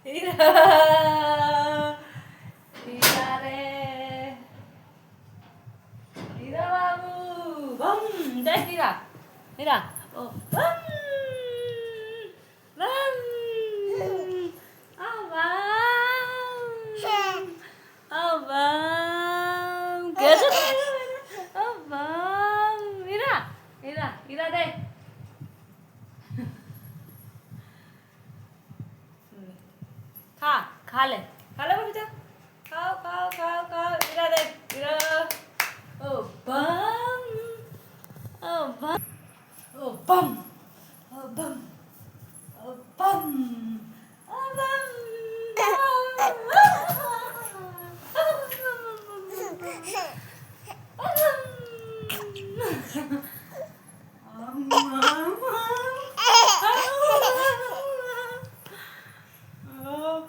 हिरा हिरा रे हिरा बाबू बम देख हिरा हिरा ओ बम बम abang gajah abang Ira Ira Ira deh खा ले बेटा खाओ खाओ खाओ खाओ Ira deh Ira oh bang oh bang oh bang oh bang oh bang oh bang Oh.